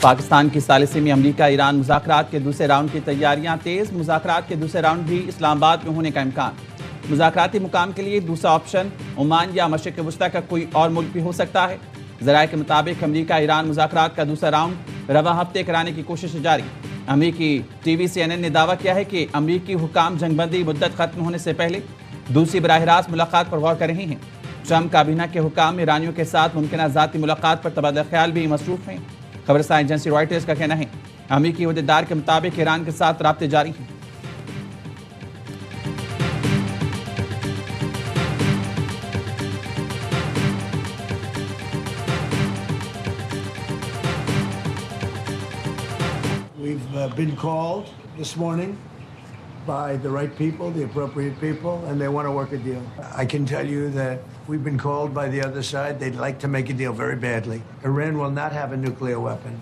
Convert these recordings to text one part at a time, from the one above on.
पाकिस्तान की सालिसी में अमरीका ईरान मुज़ाकरात के दूसरे राउंड की तैयारियां तेज। मुज़ाकरात के दूसरे राउंड भी इस्लामाबाद में होने का इम्कान। मुज़ाकराती मुकाम के लिए दूसरा ऑप्शन ओमान या मशरिक़ वस्ता का कोई और मुल्क भी हो सकता है। ज़राए के मुताबिक अमरीका ईरान मुज़ाकरात का दूसरा राउंड रवा हफ्ते कराने की कोशिश जारी। अमरीकी टीवी CNN ने दावा किया है कि अमरीकी हुकाम जंगबंदी मुद्दत खत्म होने से पहले दूसरी बराह रास्त मुलाकात पर गौर कर रहे हैं। ट्रंप काबीना के हुकाम ईरानियों के साथ मुमकिन ज़ाती मुलाकात पर तबादला ख्याल भी मसरूफ़ हैं। खबरसां एजेंसी रॉयटर्स का कहना है अमरीकी अहदेदार के मुताबिक ईरान के साथ राब्ते जारी हैं। We've been called this morning by the right people, the appropriate people, and they want to work a deal. I can tell you that we've been called by the other side. They'd like to make a deal very badly. Iran will not have a nuclear weapon.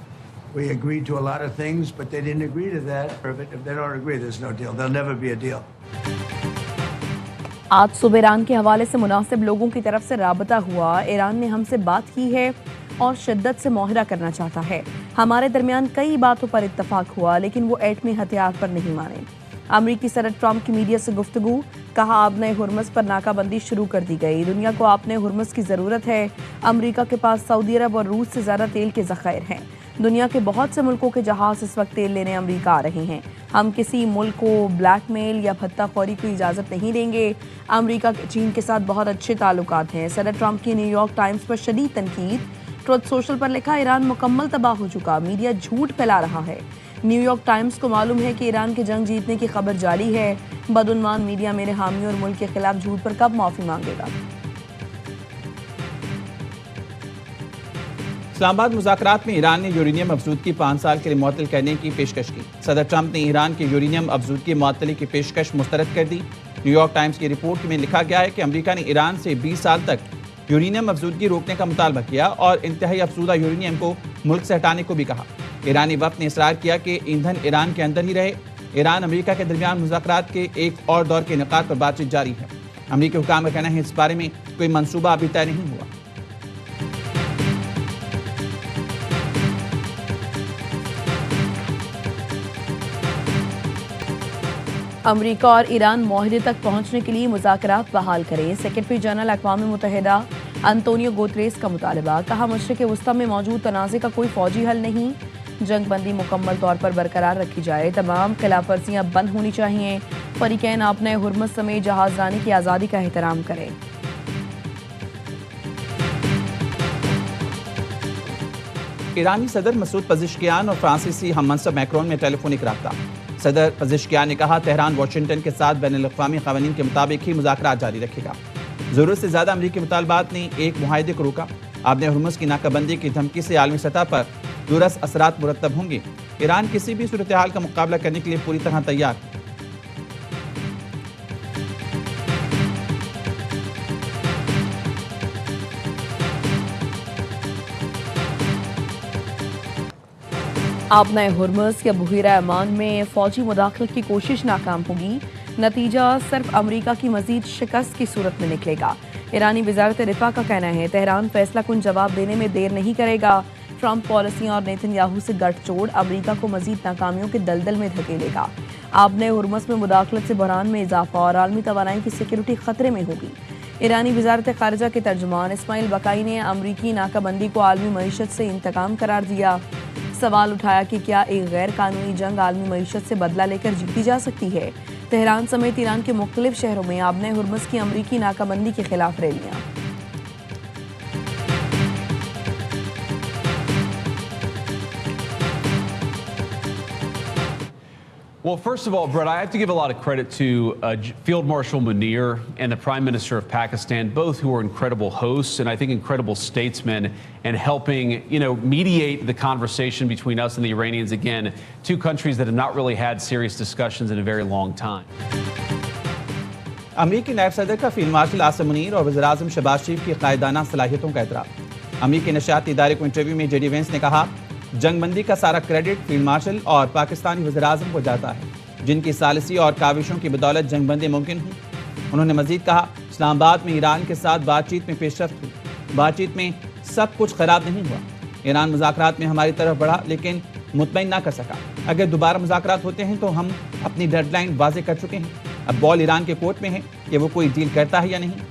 We agreed to a lot of things, but they didn't agree to that. If they don't agree, there's no deal. There'll never be a deal. आज सुबह Iran के हवाले से मुनासिब लोगों की तरफ से राबता हुआ। ईरान ने हमसे बात की है और शिद्दत से मुआहदा करना चाहता है। हमारे दरमियान कई बातों पर इत्तफाक हुआ, लेकिन वो एटमी हथियार पर नहीं माने। अमरीकी सदर ट्रंप की मीडिया से गुफ्तगू। कहा आबने हुर्मुज़ पर नाकाबंदी शुरू कर दी गई। दुनिया को आबने हुर्मुज़ की ज़रूरत है। अमरीका के पास सऊदी अरब और रूस से ज़्यादा तेल के ज़खायर हैं। दुनिया के बहुत से मुल्कों के जहाज़ इस वक्त तेल लेने अमरीका आ रहे हैं। हम किसी मुल्क को ब्लैकमेल या भत्ताखोरी की इजाज़त नहीं देंगे। अमरीका के चीन के साथ बहुत अच्छे ताल्लुकात हैं। सदर ट्रंप की न्यूयॉर्क टाइम्स पर शदीद तनकीद। ट्रुथ सोशल पर लिखा ईरान मुकम्मल तबाह हो चुका, मीडिया झूठ फैला रहा है। न्यूयॉर्क टाइम्स को मालूम है कि ईरान की जंग जीतने की खबर जारी है। बदउन्वान मीडिया मेरे हामी और मुल्क के खिलाफ झूठ पर कब माफ़ी मांगेगा। इस्लामाबाद मुज़ाकरात में ईरान ने यूरेनियम अफजूदगी 5 साल के लिए मुअत्तल करने की पेशकश की। सदर ट्रंप ने ईरान की यूरेनियम अफजूदगी मुअत्तली की पेशकश मुस्तरद कर दी। न्यूयॉर्क टाइम्स की रिपोर्ट में लिखा गया है कि अमरीका ने ईरान से 20 साल तक यूरेनियम अफजूदगी रोकने का मुतालबा किया और इंतहाई अफजूदा यूरेनियम को मुल्क से हटाने को भी कहा। ईरानी वफ़द ने इसरार किया कि ईंधन ईरान के अंदर ही रहे। ईरान अमरीका के दरमियान मुज़ाकरात के एक और दौर के इनेकाद पर बातचीत जारी है। अमरीकी हुकाम का कहना है इस बारे में कोई मंसूबा अभी तय नहीं हुआ। अमरीका और ईरान मुआहदे तक पहुंचने के लिए मुज़ाकरात बहाल करें। सेक्रेटरी जनरल अक़वाम मुत्तहिदा अंतोनियो गुतरेस का मुतालबा। कहा मशरिक़ वस्ता में मौजूद तनाज़े का कोई फौजी हल नहीं। जंगबंदी मुकम्मल तौर पर बरकरार रखी जाए। तमाम खिलाफ वर्जियाँ बंद होनी चाहिए। फ़रीक़ैन आपने हुर्मुज़ समेत जहाज़रानी की आज़ादी का एहतराम करें। ईरानी सदर मसूद पज़ेश्कियान और फ्रांसीसी हम मनसब मैक्रोन में टेलीफोनिक रब्ता। सदर पज़ेश्कियान ने कहा तेहरान वाशिंगटन के साथ बैनुल-अक़वामी क़वानीन के मुताबिक ही मुज़ाकरात जारी रखेगा। ज़रूरत से ज़्यादा अमरीकी मुतालबात ने एक मुआहदे को रोका। आबने हुर्मुज़ की नाकाबंदी की धमकी से आलमी सतह पर दुरस असरात मुरतब होंगे। ईरान किसी भी सूरत हाल का मुकाबला करने के लिए पूरी तरह तैयार है। आबने हुर्मुज़ या बहीरा अमान में फ़ौजी मुदाखलत की कोशिश नाकाम होगी। नतीजा सिर्फ अमरीका की मजीद शिकस्त की सूरत में निकलेगा। ईरानी वज़ारत दिफ़ा का कहना है तेहरान फैसला कुन जवाब देने में देर नहीं करेगा। ट्रंप पॉलिसियाँ और नेतन्याहू से गठजोड़ अमरीका को मजीद नाकामियों के दलदल में धकेलेगा। आबने हुर्मुज़ में मुदाखलत से बहरान में इजाफा और आलमी तवानाई की सिक्योरिटी खतरे में होगी। ईरानी वज़ारत ख़ारिजा के तर्जुमान इस्माइल बकाई ने अमरीकी नाकाबंदी को आलमी मईशत से इंतकाम करार दिया। सवाल उठाया कि क्या एक गैर कानूनी जंग आलमी मईशत से बदला लेकर जीती जा सकती है। तेहरान समेत ईरान के मुख्तलिफ शहरों में आबने हुर्मुज़ की अमरीकी नाकाबंदी के खिलाफ रैलियाँ। Well, first of all, Brett, I have to give a lot of credit to Field Marshal Munir and the Prime Minister of Pakistan, both who are incredible hosts and I think incredible statesmen and helping, mediate the conversation between us and the Iranians. Again, two countries that have not really had serious discussions in a very long time. अमरीकी नायब सदर का field marshal Asim Munir और वज़ीर आज़म शहबाज शरीफ की कायदाना सलाहियतों का एतराफ़। अमरीकी नशियाती इदारे को इंटरव्यू में जेडी वेंस ने कहा जंगबंदी का सारा क्रेडिट फील्ड मार्शल और पाकिस्तानी वज़ीर आज़म को जाता है, जिनकी सालिसी और काविशों की बदौलत जंगबंदी मुमकिन हुई। उन्होंने मजीद कहा इस्लामाबाद में ईरान के साथ बातचीत में पेशरफ्त हुई। बातचीत में सब कुछ खराब नहीं हुआ। ईरान मुज़ाकरात में हमारी तरफ बढ़ा लेकिन मुतमईन ना कर सका। अगर दोबारा मुज़ाकरात होते हैं तो हम अपनी डेडलाइन वाज़े कर चुके हैं। अब बॉल ईरान के कोर्ट में है कि वो कोई डील करता है या नहीं।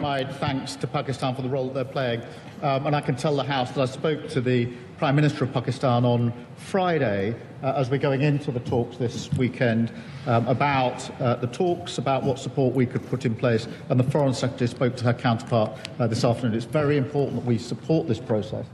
My thanks to Pakistan for the role that they're playing. And I can tell the House that I spoke to the Prime Minister of Pakistan on Friday as we're going into the talks this weekend about the talks, about what support we could put in place. And the Foreign Secretary spoke to her counterpart this afternoon. It's very important that we support this process.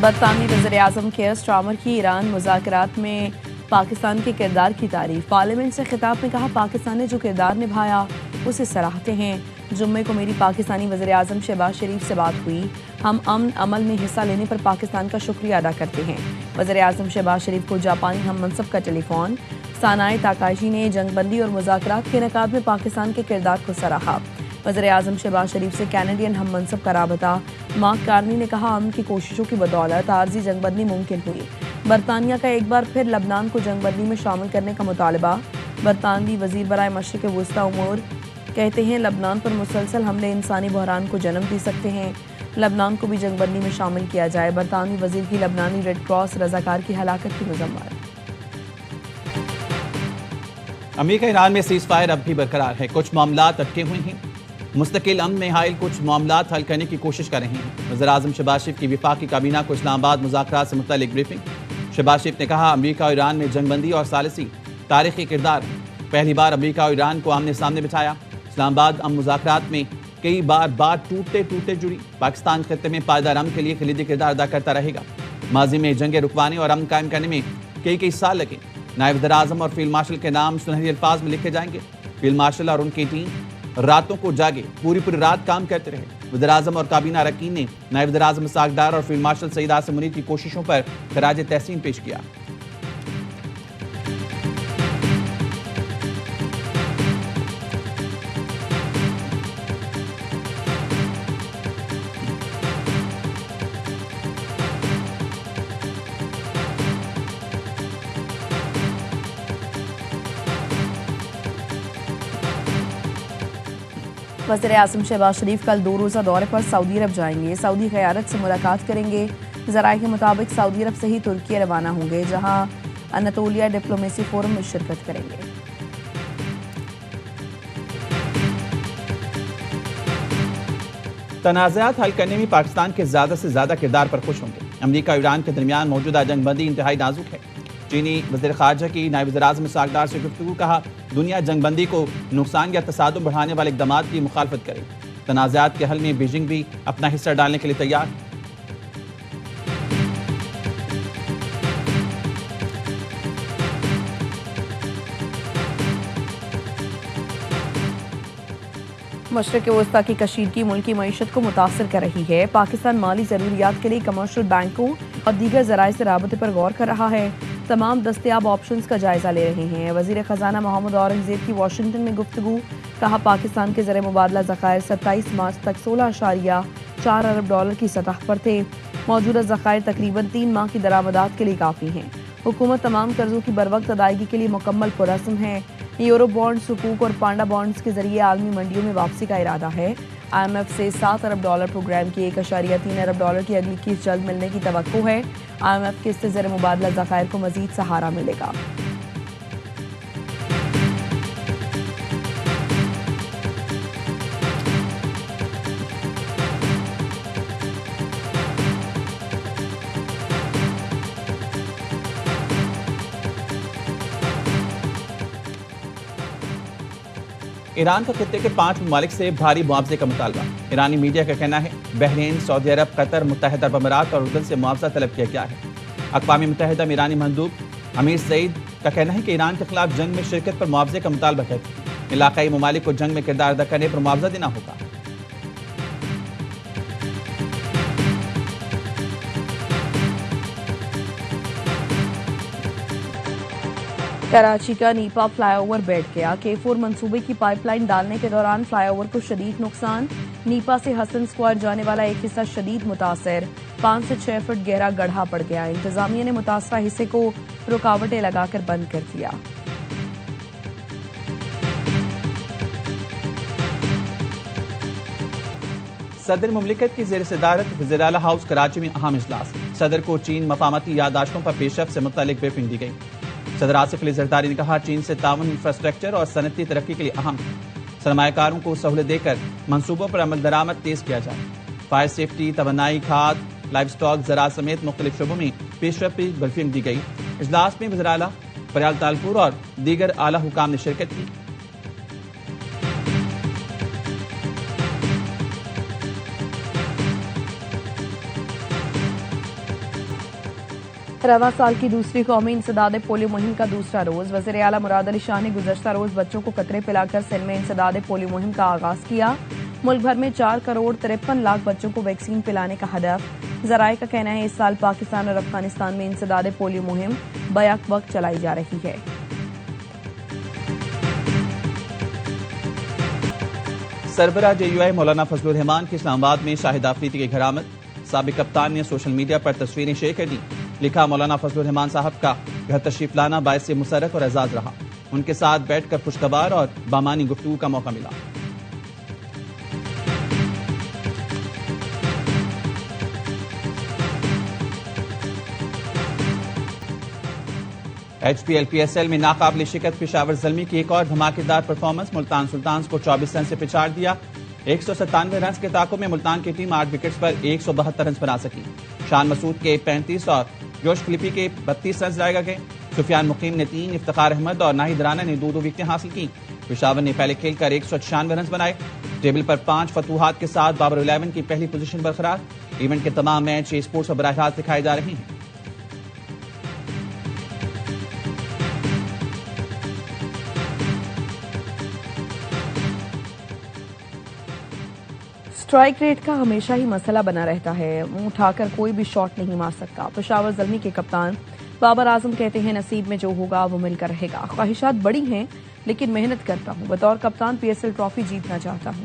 बरतानवी वज़ीर-ए-आज़म care Starmer की Iran मुज़ाकरात में पाकिस्तान के किरदार की तारीफ। Parliament से खिताब में कहा, पाकिस्तान ने जो किरदार निभाया उसे सराहते हैं। जुम्मे को मेरी पाकिस्तानी वज़ीर-ए-आज़म शहबाज शरीफ से बात हुई। हम अमन अमल में हिस्सा लेने पर पाकिस्तान का शुक्रिया अदा करते हैं। वज़ीर-ए-आज़म शहबाज शरीफ को जापानी हम मनसब का टेलीफोन। सानाए ताकाशी ने जंगबंदी और मुज़ाकरात के इनेकाद में पाकिस्तान के किरदार को सराहा। वज़ीर-ए-आज़म शहबाज शरीफ से कैनेडियन हम मनसब का राबता। मार्क कार्नी ने कहा, अमन की कोशिशों की बदौलत आर्जी जंगबंदी मुमकिन हुई। बरतानिया का एक बार फिर लबनान को जंगबंदी में शामिल करने का मुतालबा। बरतानवी वज़ीर बराए मशरिक़ वस्ता उमूर कहते हैं, लबनान पर मुसलसल हमले इंसानी बहरान को जन्म दे सकते हैं। लबनान को भी जंगबंदी में शामिल किया जाए। बरतानवी वज़ीर की लबनानी रेड क्रॉस रज़ाकार की हलाकत की मज़म्मत। अमेरिका ईरान में सीज़ फायर अब भी बरकरार है। कुछ मामलात अटके हुए हैं। मुस्तकिल अमन में हायल कुछ मामलात हल करने की कोशिश कर रहे हैं। वज़ीर-ए-आज़म शहबाज शरीफ की वफाकी काबीना को इस्लामाबाद मुज़ाकरात से मुतल्लिक़ ब्रीफिंग। शहबाज शरीफ ने कहा, अमेरिका और ईरान में जंगबंदी और सालिसी तारीख़ी किरदार है। पहली बार अमेरिका और ईरान को आमने सामने बिठाया। इस्लामाबाद अमन मुज़ाकरात में कई बार टूटते जुड़ी। पाकिस्तान खित्ते में पायदार अमन के लिए कलीदी किरदार अदा करता रहेगा। माजी में जंगे रुकवाने और अमन कायम करने में कई साल लगे। नायब वज़ीर-ए-आज़म और फील्ड मार्शल के नाम सुनहरी अल्फाज में लिखे जाएंगे। फील्ड मार्शल और उनकी टीम रातों को जागे पूरी रात काम करते रहे। वज़ीर-ए-आज़म और काबीना अरकान ने नायब वज़ीर-ए-आज़म इसहाक़ डार और फील्ड मार्शल सईद आसिम मुनीर की कोशिशों पर खराज तहसीन पेश किया। वज़ीर-ए-आज़म शहबाज शरीफ कल 2 रोज़ा दौरे पर सऊदी अरब जाएंगे। सऊदी क़यादत से मुलाकात करेंगे। ज़राए के मुताबिक सऊदी अरब से ही तुर्की रवाना होंगे, जहां अनातोलिया डिप्लोमेसी फोरम में शिरकत करेंगे। तनाज़ात हल करने में पाकिस्तान के ज़्यादा से ज़्यादा किरदार पर खुश होंगे। अमेरिका और ईरान के दरमियान मौजूदा जंगबंदी इंतहाई नाजुक है। चीनी वज़ीर ख़ारजा की नायब वज़ीर-ए-आज़म इसहाक़ डार से गुफ्तगू। कहा, दुनिया जंगबंदी को नुकसान या तसादुम बढ़ाने वाले इक़दामात की मुखालफत करे। तनाज़ात के हल में बीजिंग भी अपना हिस्सा डालने के लिए तैयार। मशरिक़ वस्ता की कशीदगी मुल्की मईशत को मुतासर कर रही है। पाकिस्तान माली ज़रूरियात के लिए कमर्शियल बैंकों और दीगर ज़राए से राबते पर गौर कर रहा है। तमाम दस्तयाब ऑप्शंस का जायज़ा ले रहे हैं। वज़ीर ख़जाना मोहम्मद औरंगज़ेब की वाशिंगटन में गुफ्तगू। कहा, पाकिस्तान के ज़र मुबादला ज़खायर 27 मार्च तक $16.4 अरब की सतह पर थे। मौजूदा ज़खायर तकरीबन 3 माह की दरामदात के लिए काफ़ी हैं। हुकूमत तमाम कर्जों की बरवक्त अदायगी के लिए मुकम्मल पुरअज़्म है। यूरो बॉन्ड, सुकूक और पांडा बॉन्ड्स के जरिए आलमी मंडियों में वापसी का इरादा है। IMF से $7 अरब प्रोग्राम की $1.3 अरब की अगली किस्त जल्द मिलने की तवक्को है। IMF के इससे ज़र मुबादला ज़खायर को मज़ीद सहारा मिलेगा। ईरान का खित्ते के 5 ममालिक से भारी मुआवजे का मुतालबा। ईरानी मीडिया का कहना है, बहरीन, सऊदी अरब, कतर, मुत्तहिदा अरब अमीरात और उर्दन से मुआवजा तलब किया गया है। अक़वाम मुत्तहिदा में ईरानी मंदूब अमीर सईद का कहना है कि ईरान के खिलाफ जंग में शिरकत पर मुआवजे का मुतालबा करती है। इलाकाई ममालिक को जंग में किरदार अदा करने पर मुआवजा देना होगा। कराची का नीपा फ्लाईओवर बैठ गया। K4 मंसूबे की पाइपलाइन डालने के दौरान फ्लाईओवर को शदीद नुकसान। नीपा से हसन स्क्वायर जाने वाला एक हिस्सा शदीद मुतासर। 5 से 6 फुट गहरा गड्ढा पड़ गया। इंतजामिया ने मुतासरा हिस्से को रुकावटें लगाकर बंद कर दिया। सदर मुमलिकत की जेर सदारत वज़ीर आला हाउस कराची में अहम इजलास। सदर को चीन मफामती यादाश्तों पर पेशरफ से मुतालिक ब्रीफिंग दी गई। सदर आसिफ अली जरदारी ने कहा, चीन से ताउन इंफ्रास्ट्रक्चर और सनती तरक्की के लिए अहम सरमायाकारों को सहूलत देकर मंसूबों पर अमल दरामद तेज किया जाए। फायर सेफ्टी, तवनाई, खाद, लाइव स्टॉक, ज़राअत समेत मुख्तलिफ शोबों में पेशरफ की ब्रीफिंग दी गई। इजलास में वज़ीर आला फरियाल तालपुर और दीगर आला हुकाम ने शिरकत की। रवां साल की दूसरी कौमी इंसदाद पोलियो मुहिम का दूसरा रोज। वज़ीर आला मुराद अली शाह ने गुज़श्ता रोज बच्चों को कतरे पिलाकर सिंध में इंसदाद पोलियो मुहिम का आगाज किया। मुल्क भर में 4 करोड़ 53 लाख बच्चों को वैक्सीन पिलाने का हदफ। जराये का कहना है इस साल पाकिस्तान और अफगानिस्तान में इंसदाद पोलियो मुहिम बैक वक्त चलाई जा रही है। सरबराह JUI मौलाना फजलुर रहमान की इस्लामाबाद में शाहिद आफरीदी की घरामद। साबिक कप्तान ने सोशल मीडिया पर तस्वीरें शेयर कर दी। लिखा, मौलाना फजलुर रहमान साहब का घर तशरीफ लाना बायसे मुसरत और एजाज रहा। उनके साथ बैठकर खुशखबर और बामानी गुफ्तगू का मौका मिला। HPL PSL में नाकाबिल शिकस्त पेशावर ज़ल्मी की एक और धमाकेदार परफॉर्मेंस। मुल्तान सुल्तान्स को 24 रन से पिछाड़ दिया। 197 रन के ताकों में मुल्तान की टीम 8 विकेट्स पर 172 रन बना सकी। शान मसूद के 35 और जोश क्लिपी के 32 रन लगाए गए। सुफियान मुकीम ने 3, इफ्तिखार अहमद और नाहिद राना ने 2 विकेटें हासिल की। पेशावर ने पहले खेलकर 196 रन बनाए। टेबल पर 5 फतूहात के साथ बाबर 11 की पहली पोजीशन बरकरार। इवेंट के तमाम मैच स्पोर्ट्स पर बराह रास्त दिखाए जा रहे हैं। स्ट्राइक रेट का हमेशा ही मसला बना रहता है। मुंह उठाकर कोई भी शॉट नहीं मार सकता। पेशावर ज़ल्मी के कप्तान बाबर आजम कहते हैं, नसीब में जो होगा वो मिलकर रहेगा। ख्वाहिशात बड़ी हैं लेकिन मेहनत करता हूं। बतौर कप्तान PSL ट्रॉफी जीतना चाहता हूं।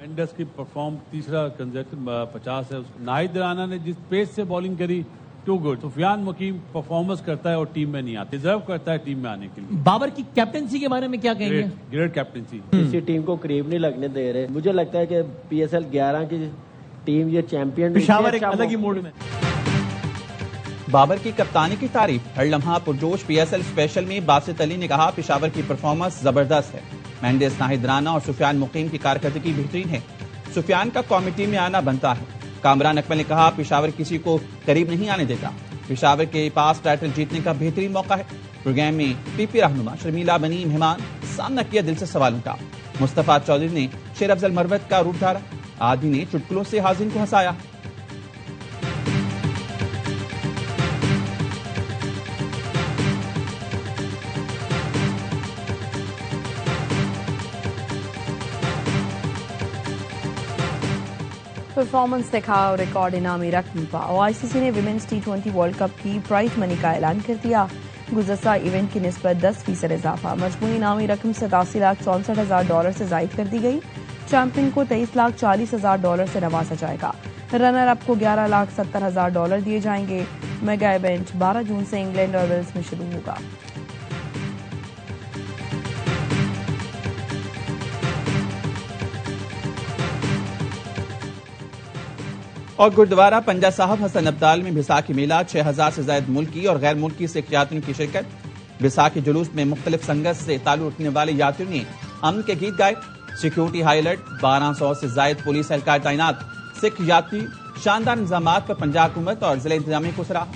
मेंडिस की परफॉर्म तीसरा कंसेक्शन 50 है। नाहिद राना ने जिस पेस से बॉलिंग करी, too good. Sufiyan Muqeem performance करता है और टीम में नहीं आता, डिजर्व करता है टीम में आने के लिए। बाबर की कैप्टनसी के बारे में क्या कहेंगे? Great captaincy. किसी टीम को करीब नहीं लगने दे रहे। मुझे लगता है कि PSL 11 की टीम ये चैंपियन। पेशावर एक अलग ही मूड में। बाबर की कप्तानी की तारीफ। हर लम्हा पुरजोश। PSL स्पेशल में बासित अली ने कहा, पेशावर की परफॉर्मेंस जबरदस्त है। मेंडिस, नाहिद राना और सुफियान मुकीम की कारकर्दगी बेहतरीन है। सुफियान का कमेटी में आना बनता है। कामरान अकमल ने कहा, पेशावर किसी को करीब नहीं आने देता। पेशावर के पास टाइटल जीतने का बेहतरीन मौका है। प्रोग्राम में PP रहनुमा शर्मिला बनी मेहमान, सामना किया दिल से सवालों का। मुस्तफा चौधरी ने शेर अफजल मरवत का रूप धारा। आदि ने चुटकुलों से हाजिन को हंसाया। परफॉर्मेंस दिखा और रिकॉर्ड इनामी रकम पाओ। ICC ने विमेंस T20 वर्ल्ड कप की प्राइज मनी का ऐलान कर दिया। गुज़श्ता इवेंट की निस्बत 10% इजाफा। मजमूई इनामी रकम $87,64,000 से जायद कर दी गई। चैंपियन को $23,40,000 से नवाजा जाएगा। रनर अप को $11,70,000 दिए जाएंगे। मेगा इवेंट 12 जून से इंग्लैंड और वेल्स में शुरू होगा। और गुरुद्वारा पंजा साहब हसन अब्दाल में बैसाखी मेला। 6000 से ज्यादा मुल्की और गैर मुल्की सिख यात्रियों की शिरकत। बैसाखी जुलूस में मुख्तलिफ संगत से ताल्लुक रखने वाले यात्रियों ने अमन के गीत गाए। Security high alert. 1200 से ज्यादा पुलिस एहलकार तैनात। सिख यात्री शानदार इंतजाम पर पंजाब हुकूमत और जिला इंतजामिया को सराहा।